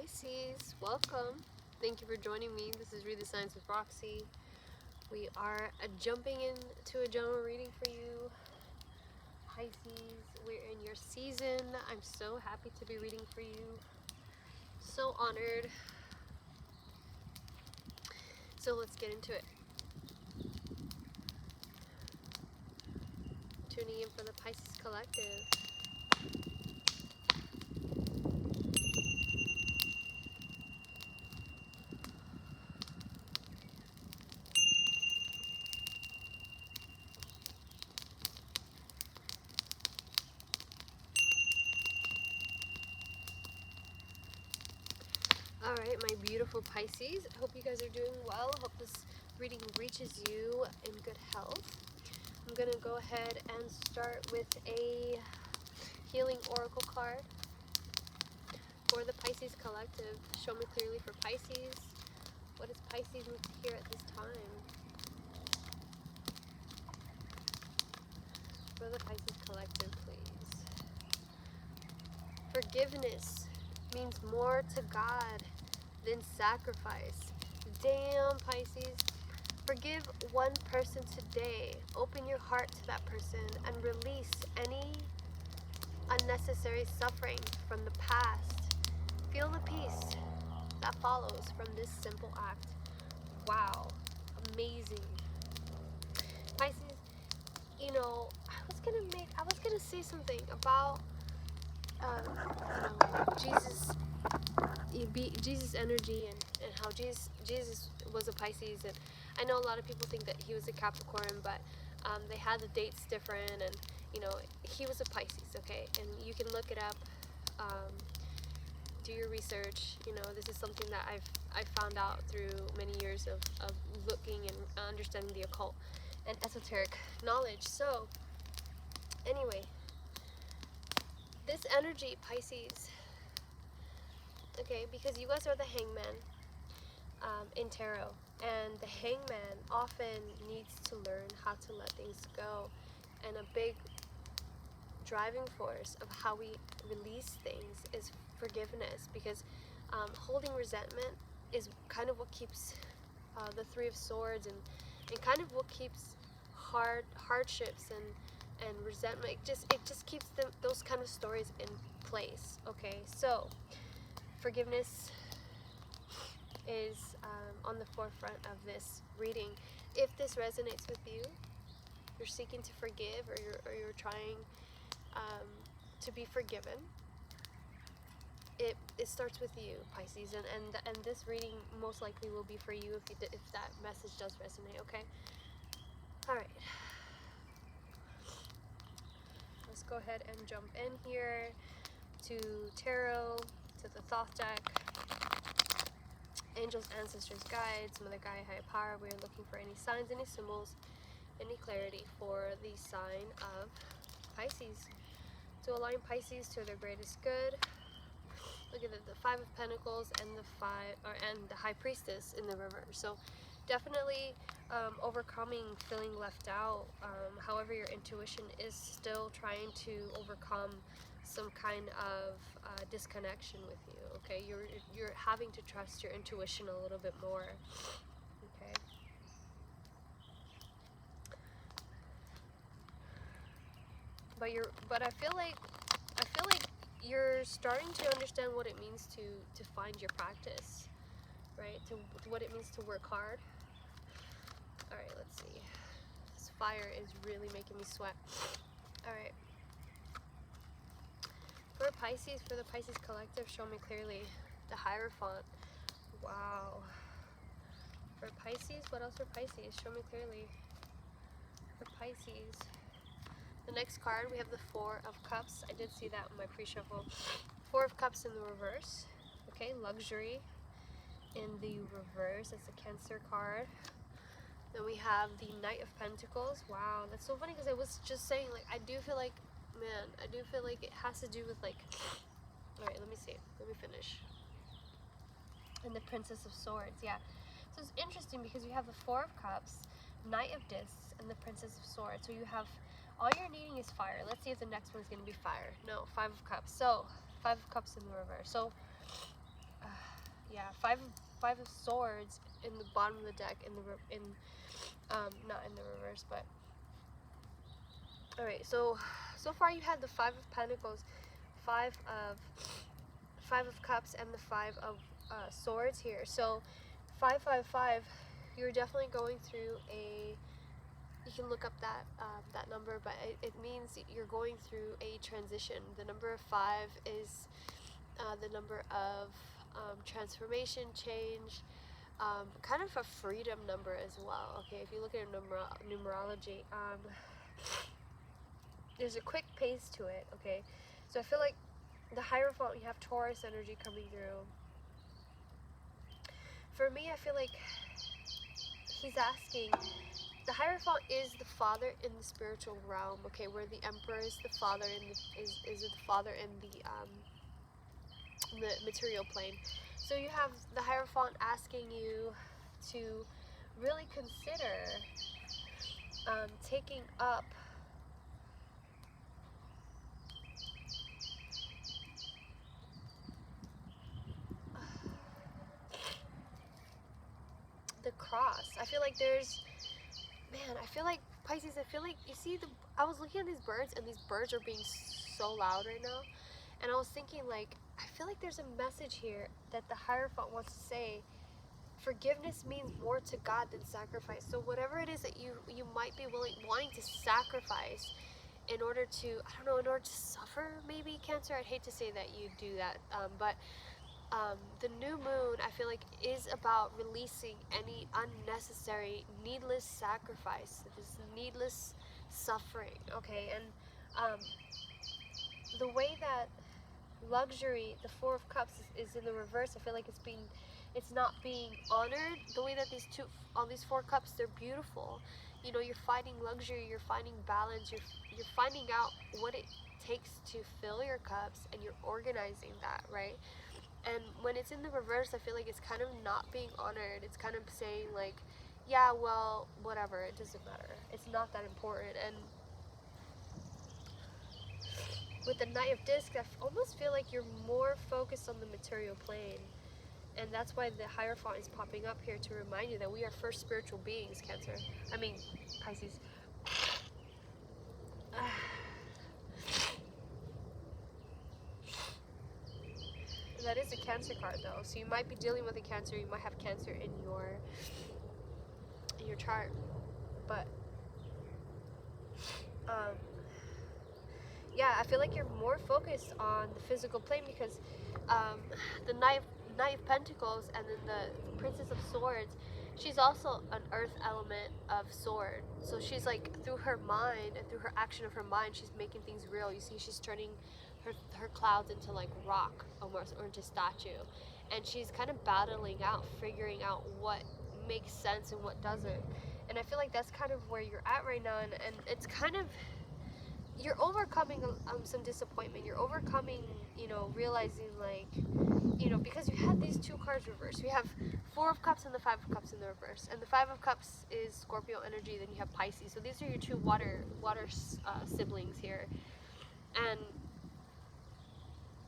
Pisces, welcome. Thank you for joining me. This is Read the Signs with Roxy. We are jumping into a general reading for you, Pisces. We're in your season. I'm so happy to be reading for you. So honored. So let's get into it. Tuning in for the Pisces Collective. Alright, my beautiful Pisces. I hope you guys are doing well. I hope this reading reaches you in good health. I'm going to go ahead and start with a healing oracle card for the Pisces Collective. Show me clearly for Pisces. What does Pisces need to hear at this time? For the Pisces Collective, please. Forgiveness means more to God than sacrifice. Damn, Pisces. Forgive one person today. Open your heart to that person and release any unnecessary suffering from the past. Feel the peace that follows from this simple act. Wow, amazing. Pisces, you know, I was gonna say something about Jesus energy and how Jesus was a Pisces, and I know a lot of people think that he was a Capricorn, but they had the dates different, and he was a Pisces, okay? And you can look it up, do your research. This is something that I've found out through many years of looking and understanding the occult and esoteric knowledge. So anyway, this energy, Pisces, okay, because you guys are the hangman in tarot, and the hangman often needs to learn how to let things go, and a big driving force of how we release things is forgiveness, because holding resentment is kind of what keeps the Three of Swords and kind of what keeps hardships and resentment. It just keeps those kind of stories in place. Okay, so forgiveness is on the forefront of this reading. If this resonates with you, you're seeking to forgive, or you're trying to be forgiven, it starts with you, Pisces, and this reading most likely will be for you if that message does resonate. Okay, all right, let's go ahead and jump in here to tarot, to the Thoth deck. Angels, ancestors, guides, Mother Gaia, higher power. We are looking for any signs, any symbols, any clarity for the sign of Pisces, to align Pisces to their greatest good. Look at the Five of Pentacles and the High Priestess in the reverse. So definitely overcoming feeling left out. However, your intuition is still trying to overcome some kind of disconnection with you. Okay, you're having to trust your intuition a little bit more. Okay. But I feel like you're starting to understand what it means to find your practice, right? To what it means to work hard. All right, let's see. This fire is really making me sweat. All right. For Pisces, for the Pisces Collective, show me clearly the Hierophant. Wow. For Pisces, what else for Pisces? Show me clearly. For Pisces, the next card, we have the Four of Cups. I did see that in my pre-shuffle. Four of Cups in the reverse. Okay, luxury in the reverse. That's a Cancer card. Then we have the Knight of Pentacles. Wow, that's so funny because I was just saying, like, I do feel like it has to do with, like, all right, let me see. Let me finish. And the Princess of Swords, yeah. So it's interesting because you have the Four of Cups, Knight of Discs, and the Princess of Swords. So you have, all you're needing is fire. Let's see if the next one's going to be fire. No, Five of Cups. So, Five of Cups in the reverse. So, yeah, five of swords in the bottom of the deck, not in the reverse, but all right. So far you had the Five of Pentacles, five of Cups, and the Five of Swords here. So 555, you're definitely going through a, you can look up that number, but it means you're going through a transition. The number of 5 is the number of transformation, change, kind of a freedom number as well. Okay, if you look at numerology, there's a quick pace to it. Okay, so I feel like the Hierophant, you have Taurus energy coming through. For me, I feel like he's asking, the Hierophant is the father in the spiritual realm, okay, where the Emperor is the father in the father in the material plane. So you have the Hierophant asking you to really consider taking up the cross. I feel like I feel like Pisces, I feel like, you see, I was looking at these birds, and these birds are being so loud right now, and I was thinking, like, I feel like there's a message here that the Hierophant wants to say. Forgiveness means more to God than sacrifice. So whatever it is that you might be wanting to sacrifice in order to, I don't know, in order to suffer, maybe, Cancer. I'd hate to say that you do that, but the new moon, I feel like, is about releasing any unnecessary, needless sacrifice, this needless suffering, okay? And the way that luxury, the Four of Cups, is in the reverse, I feel like it's not being honored. The way that all these Four Cups, they're beautiful. You know, you're finding luxury, you're finding balance, you're finding out what it takes to fill your cups, and you're organizing that, right? And when it's in the reverse, I feel like it's kind of not being honored. It's kind of saying, like, yeah, well, whatever, it doesn't matter. It's not that important. And with the Knight of Discs, I almost feel like you're more focused on the material plane. And that's why the Hierophant is popping up here, to remind you that we are first spiritual beings, Cancer. I mean, Pisces. That is a Cancer card, though. So you might be dealing with a Cancer. You might have Cancer in your chart. But yeah, I feel like you're more focused on the physical plane, because the Knight of Pentacles and then the Princess of Swords, she's also an earth element of sword. So she's like, through her mind and through her action of her mind, she's making things real. You see, she's turning her clouds into like rock almost, or into statue. And she's kind of battling out, figuring out what makes sense and what doesn't. And I feel like that's kind of where you're at right now. And it's kind of, you're overcoming some disappointment. You're overcoming, you know, realizing, like, you know, because you had these two cards reversed. We have Four of Cups and the Five of Cups in the reverse. And the Five of Cups is Scorpio energy. Then you have Pisces. So these are your two water siblings here. And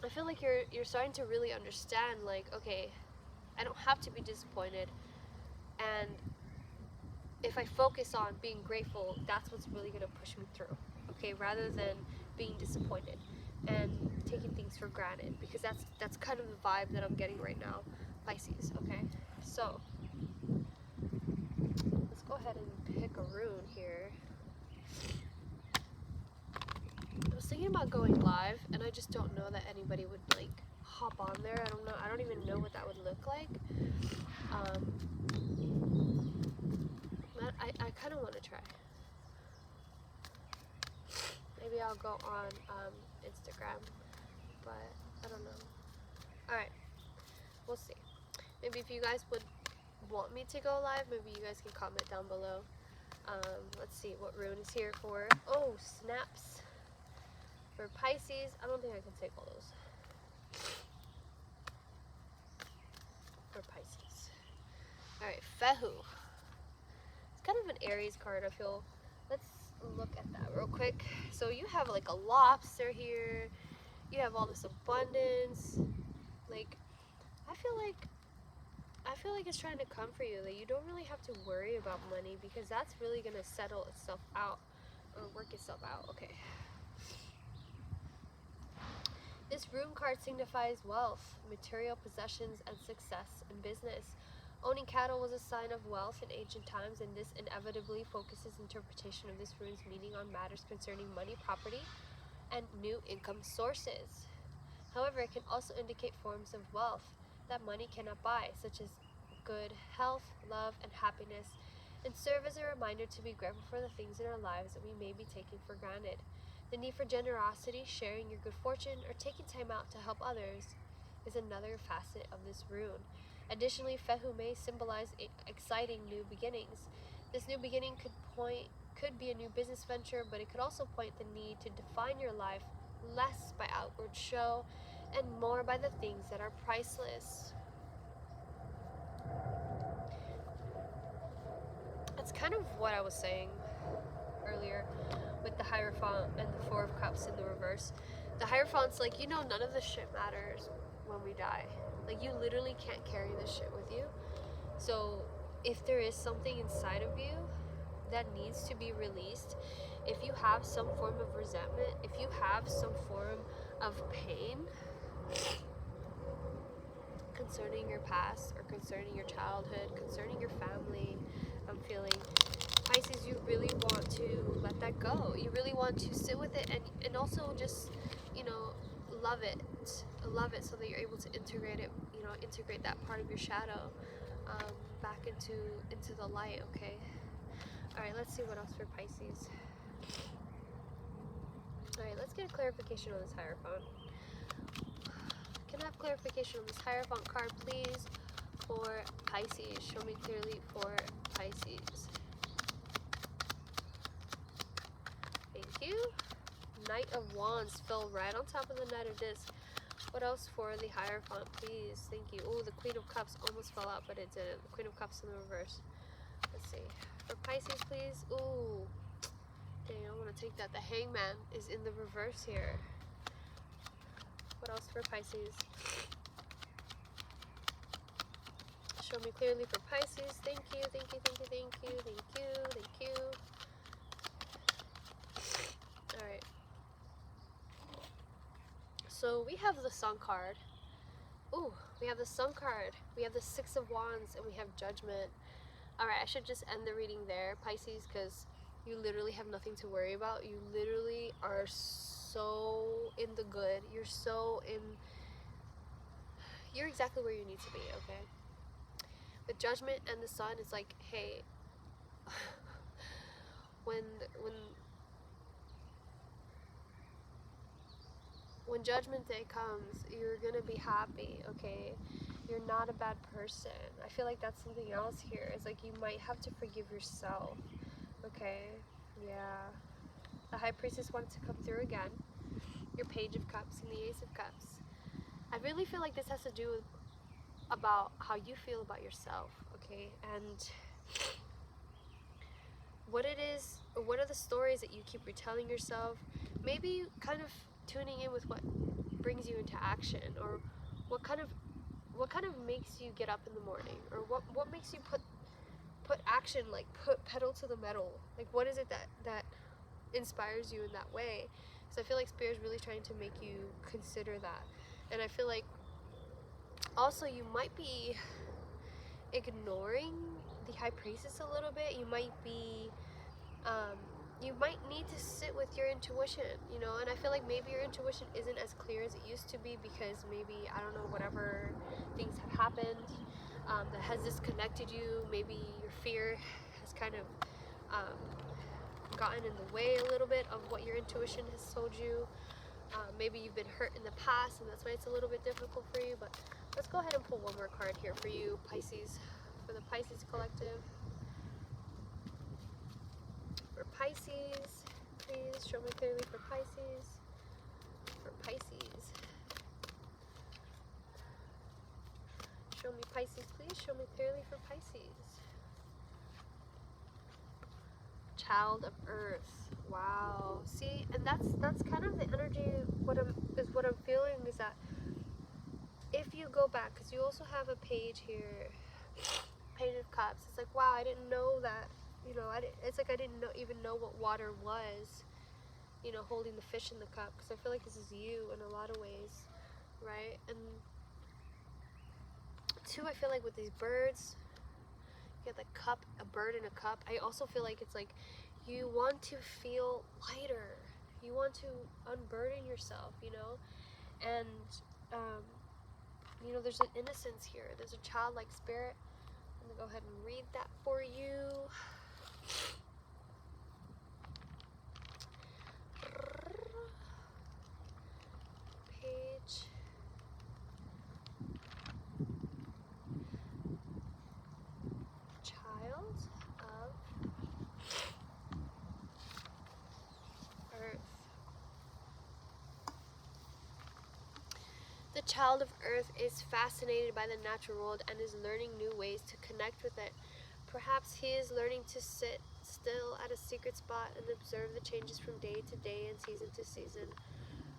I feel like you're starting to really understand, like, okay, I don't have to be disappointed. And if I focus on being grateful, that's what's really going to push me through. Okay, rather than being disappointed and taking things for granted, because that's kind of the vibe that I'm getting right now, Pisces. Okay, so let's go ahead and pick a rune here. I was thinking about going live, and I just don't know that anybody would like hop on there. I don't know. I don't even know what that would look like. I kind of want to try. Maybe I'll go on Instagram, but I don't know. Alright, we'll see. Maybe if you guys would want me to go live, maybe you guys can comment down below. Let's see what rune is here for. Oh, snaps. For Pisces, I don't think I can take all those. For Pisces. Alright, Fehu. It's kind of an Aries card, I feel. Let's look at that real quick. So you have like a lobster here. You have all this abundance. Like, I feel like I feel like it's trying to come for you, that you don't really have to worry about money, because that's really going to settle itself out or work itself out. Okay. This rune card signifies wealth, material possessions, and success in business. Owning cattle was a sign of wealth in ancient times, and this inevitably focuses interpretation of this rune's meaning on matters concerning money, property, and new income sources. However, it can also indicate forms of wealth that money cannot buy, such as good health, love, and happiness, and serve as a reminder to be grateful for the things in our lives that we may be taking for granted. The need for generosity, sharing your good fortune, or taking time out to help others is another facet of this rune. Additionally, Fehu may symbolize exciting new beginnings. This new beginning could be a new business venture, but it could also point the need to define your life less by outward show and more by the things that are priceless. That's kind of what I was saying earlier with the Hierophant and the Four of Cups in the reverse. The Hierophant's like, none of this shit matters when we die. Like, you literally can't carry this shit with you. So if there is something inside of you that needs to be released, if you have some form of resentment, if you have some form of pain concerning your past or concerning your childhood, concerning your family, I'm feeling, Pisces, you really want to let that go. You really want to sit with it and also just, love it. Love it so that you're able to integrate it, integrate that part of your shadow back into the light, okay? Alright, let's see what else for Pisces. Alright, let's get a clarification on this Hierophant. Can I have clarification on this Hierophant card, please, for Pisces? Show me clearly for Pisces. Thank you. Knight of Wands fell right on top of the Knight of Discs. What else for the Hierophant, please? Thank you. Oh, the Queen of Cups almost fell out, but it didn't. The Queen of Cups in the reverse. Let's see. For Pisces, please. Ooh. Dang, I want to take that. The Hangman is in the reverse here. What else for Pisces? Show me clearly for Pisces. Thank you, thank you, thank you, thank you, thank you, thank you. Alright. So we have the Sun card. Ooh, we have the Sun card. We have the Six of Wands, and we have Judgment. Alright, I should just end the reading there, Pisces, because you literally have nothing to worry about. You literally are so in the good. You're exactly where you need to be, okay? With Judgment and the Sun, it's like, hey, when Judgment Day comes, you're gonna be happy, okay? You're not a bad person. I feel like that's something else here. It's like you might have to forgive yourself, okay? Yeah. The High Priestess wants to come through again. Your Page of Cups and the Ace of Cups. I really feel like this has to do with about how you feel about yourself, okay? And what it is, or what are the stories that you keep retelling yourself? Maybe kind of tuning in with what brings you into action, or what kind of makes you get up in the morning, or what makes you put action, like put pedal to the metal. Like, what is it that inspires you in that way? So I feel like Spirit is really trying to make you consider that. And I feel like also you might be ignoring the High Priestess a little bit. You might be you might need to sit with your intuition, and I feel like maybe your intuition isn't as clear as it used to be, because maybe, I don't know, whatever things have happened that has disconnected you. Maybe your fear has kind of gotten in the way a little bit of what your intuition has told you. Maybe you've been hurt in the past, and that's why it's a little bit difficult for you. But let's go ahead and pull one more card here for you, Pisces, for the Pisces collective. For Pisces, please show me clearly for Pisces. For Pisces. Show me Pisces, please. Show me clearly for Pisces. Child of Earth. Wow. See, and that's kind of the energy. What I'm feeling is that if you go back, because you also have a page here Page of Cups. It's like, wow, I didn't know that, you know, it's like I didn't even know what water was, you know, holding the fish in the cup, because I feel like this is you in a lot of ways, right? And two, I feel like with these birds, you get the cup, a bird in a cup. I also feel like it's like you want to feel lighter. You want to unburden yourself, you know? And, you know, there's an innocence here. There's a childlike spirit. I'm going to go ahead and read that for you. Page. Child of Earth. The child of Earth is fascinated by the natural world and is learning new ways to connect with it. Perhaps he is learning to sit still at a secret spot and observe the changes from day to day and season to season.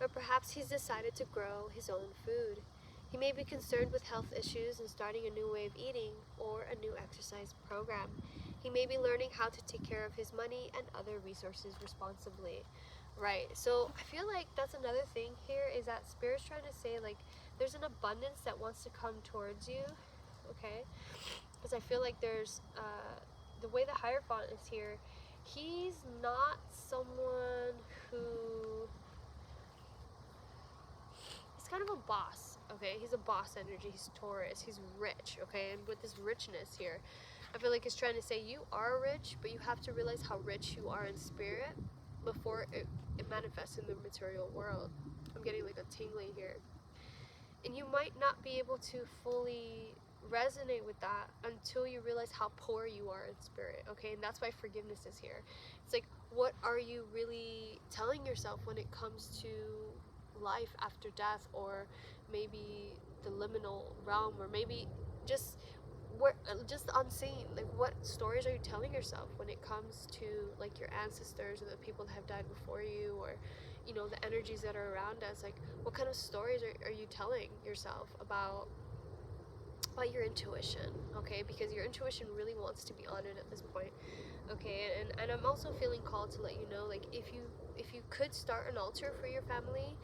Or perhaps he's decided to grow his own food. He may be concerned with health issues and starting a new way of eating or a new exercise program. He may be learning how to take care of his money and other resources responsibly. Right, so I feel like that's another thing here, is that Spirit's trying to say, like, there's an abundance that wants to come towards you, okay? Because I feel like there's, the way the Hierophant is here, he's not someone who, he's kind of a boss, okay? He's a boss energy, he's Taurus, he's rich, okay? And with this richness here, I feel like he's trying to say you are rich, but you have to realize how rich you are in spirit before it manifests in the material world. I'm getting like a tingling here. And you might not be able to fully resonate with that until you realize how poor you are in spirit, okay? And that's why forgiveness is here. It's like, what are you really telling yourself when it comes to life after death, or maybe the liminal realm, or maybe just just unseen? Like, what stories are you telling yourself when it comes to like your ancestors or the people that have died before you, or you know, the energies that are around us? Like, what kind of stories are you telling yourself about your intuition, okay? Because your intuition really wants to be honored at this point, okay? And I'm also feeling called to let you know, like, if you could start an altar for your family,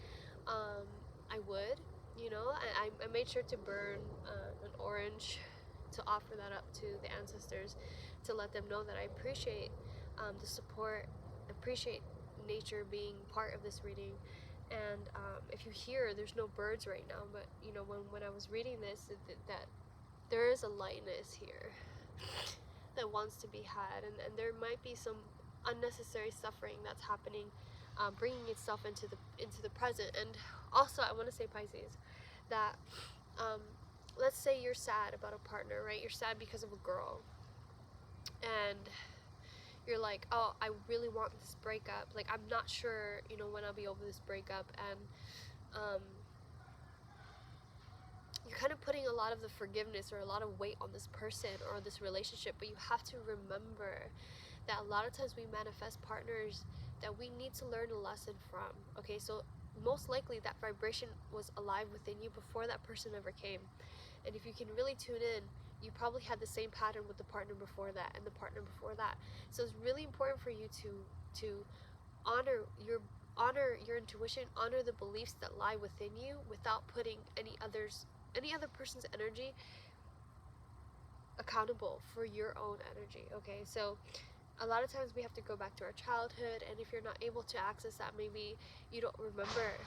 I would, you know. I made sure to burn an orange to offer that up to the ancestors, to let them know that I appreciate the support, appreciate nature being part of this reading. And if you hear, there's no birds right now, but you know, when I was reading this, that there is a lightness here that wants to be had, and there might be some unnecessary suffering that's happening, bringing itself into the present. And also, I want to say, Pisces, that let's say you're sad about a partner, right? You're sad because of a girl, and you're like, oh, I really want this breakup. Like, I'm not sure, you know, when I'll be over this breakup. And you're kind of putting a lot of the forgiveness or a lot of weight on this person or this relationship. But you have to remember that a lot of times we manifest partners that we need to learn a lesson from, okay? So most likely that vibration was alive within you before that person ever came. And if you can really tune in, you probably had the same pattern with the partner before that and the partner before that. So it's really important for you to honor your intuition, honor the beliefs that lie within you, without putting any other person's energy accountable for your own energy, okay? So a lot of times we have to go back to our childhood, and if you're not able to access that, maybe you don't remember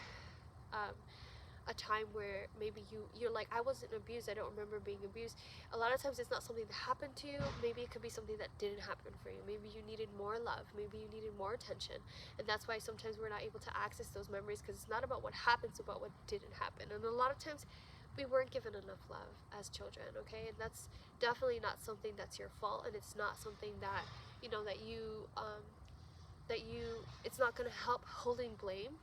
a time where maybe you're like, I wasn't abused, I don't remember being abused. A lot of times it's not something that happened to you, maybe it could be something that didn't happen for you. Maybe you needed more love, maybe you needed more attention, and that's why sometimes we're not able to access those memories, because it's not about what happened, it's about what didn't happen. And a lot of times we weren't given enough love as children, okay? And that's definitely not something that's your fault, and it's not something that, you know, that you it's not going to help holding blame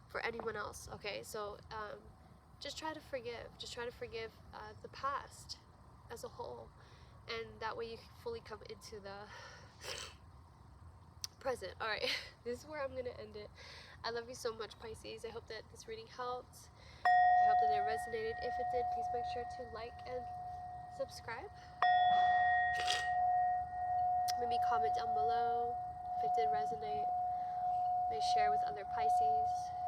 for anyone else, okay? So just try to forgive the past as a whole, and that way you can fully come into the present. All right, this is where I'm gonna end it. I love you so much, Pisces. I hope that this reading helped. I hope that it resonated. If it did, please make sure to like and subscribe. comment down below if it did resonate. May share with other Pisces.